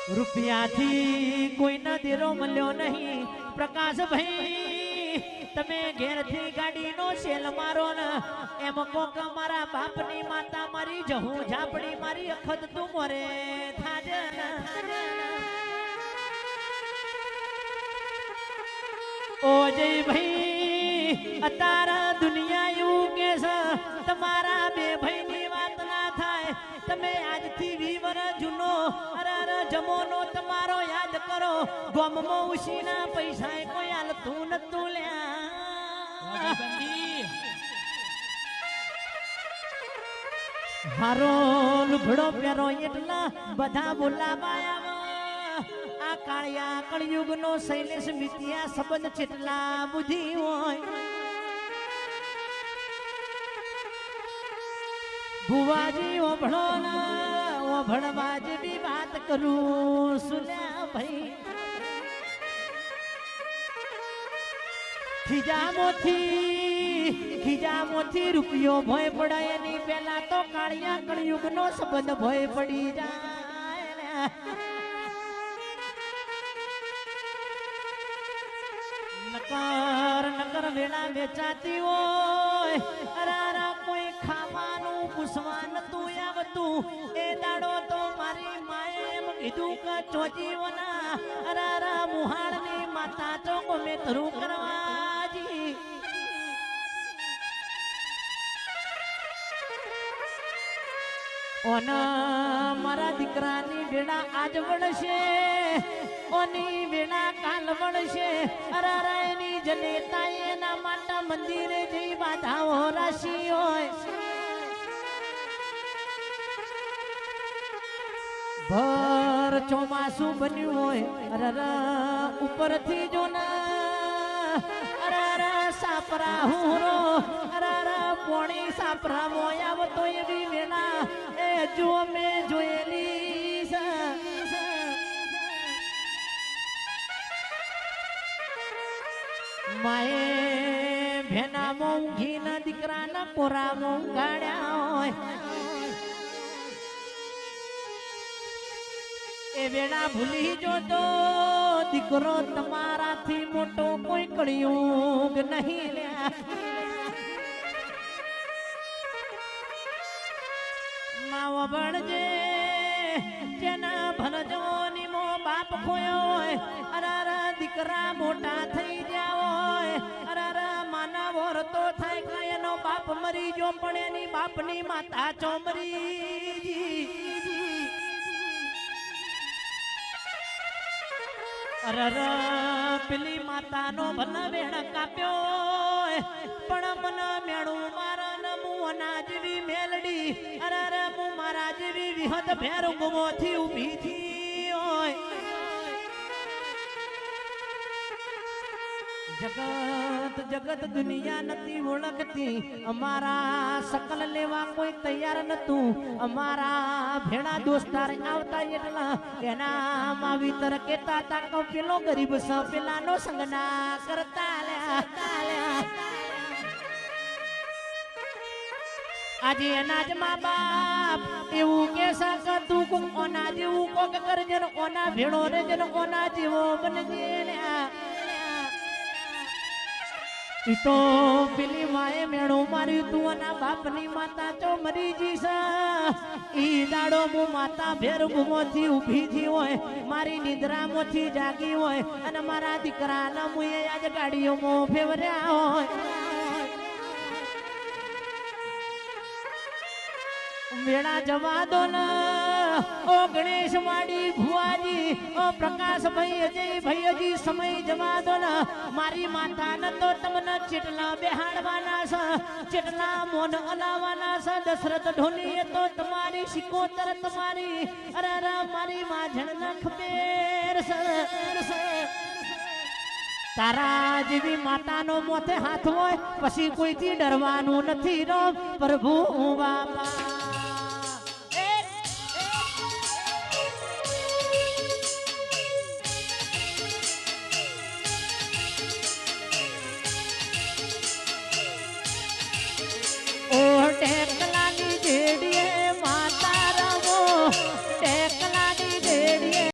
રૂપિયાથી કોઈને દેરો મળ્યો નહીં પ્રકાશભાઈ તમે ઘેરથી ગાડીનો સેલ મારો ને એમ કોક મારા બાપની માતા મારી જહું ઝાપડી મારી અખત તું મોરે થાજે ઓ જય ભાઈ અતારા દુનિયા એવું કે છે તમારા બે ભાઈની વાત ના થાય તમે આજથી 20 વર્ષ જૂનો અરે જમોનો તમારો યાદ કરો ગોમમાં ઉશીના પૈસા કોઈ હાલતું નતું લ્યા હારો લુગડો પહેરો એટલા બધા બોલાવાયા આ કાળિયા કળયુગ નો શૈલેષ મિત્યા સંબંધ કેટલા બુદ્ધિ હોય ભુવાજી ઓભળો ના ઓભળવા જેવી વાત કરું સુલ્યા ભાઈ ખીજામોથી રૂપિયો ભય પડાય એની પેલા તો કાળિયા કળયુગ નો સંબંધ ભય પડી જાય નકર વેળા વેચાતી હોય અરારા કોઈ ખાવાનું પૂછવા નતું આવતું એ દાડો તો મારી માએ એમ કીધું કે ચોજીવના અરારા મુહાળની માતા ચોકો મેં ધરું કરવાજી ઓના મારા દીકરાની વેળા આજ વળશે ઓની વેળા કાલ વળશે અરારાયની જનેતા એના માતા મંદિરે જઈ બાધાઓ રાશી હોય ભર ચોમાસું બન્યું હોય અરરા ઉપરથી જો ના અરરા સાપરા હુરો અરરા પોણી સાપરા મોય આવતો એવી વેળા એ જો મેં જોયેલી માએ ભેનામાં ઊંઘીના દીકરાના કોરામાં ઊંઘાડ્યા હોય એ વેળા ભૂલી જોતો દીકરો તમારાથી મોટો કોઈ કળિયુગ નહીં લ્યા માવો ભણજે જેના ભણજોની મો બાપ ખોયો હોય અરારા દીકરા મોટા થઈ ગયા હોય અરારા માના વરતો થાય કે એનો બાપ મરી જો પણ એની બાપની માતા ચોમરી અરરા પેલી માતાનો ભલા વેણ કાપ્યો પણ મન મેળું મારા નમું અના જેવી મેલડી અરરા હું મારા જેવી વિહત ભેર ગુમોથી ઊભી થી હોય જગત દુનિયા નથી ઓળખતી અમારા સકલ લેવા કોઈ તૈયાર નતું અમારા ભેળા દોસ્તાર આવતા એટલા એના માવીતર કેતા તા કે પેલો ગરીબ સ પેલાનો સંગ ના કરતા લ્યા આજે એના જ મા બાપ એવું કે કે તું કોક ઓના જેવું કોક કરજે ઓના ભેળો રે જન ઓના જેવો બનજે લ્યા તો પેલી માએ મેળું માર્યું તું અને બાપની માતા ચો મરી જીસા ઈ દાડો મુ માતા ભેર ગુમોથી ઊભી થી હોય મારી નિદ્રામાંથી જાગી હોય અને મારા દીકરાના મુએ આજ ગાડીઓમાં ફેવર્યા હોય વેળા જવા દો ના ઓ ગણેશ વાડી ભુવાજી ઓ પ્રકાશભાઈ અજયભાઈ હજી સમય જવા દો ના મારી માતા ન તો તમને ચેટલા બેહાડવાના છે ચેટલા મોન અલાવાના છે દશરથ ઢોલી તો તમારી શિકોતર તમારી અરે મારી માજણ ન ખબેર તારા જેવી માતાનો મોથે હાથ હોય પછી કોઈથી ડરવાનું નથી રો પ્રભુ બાપા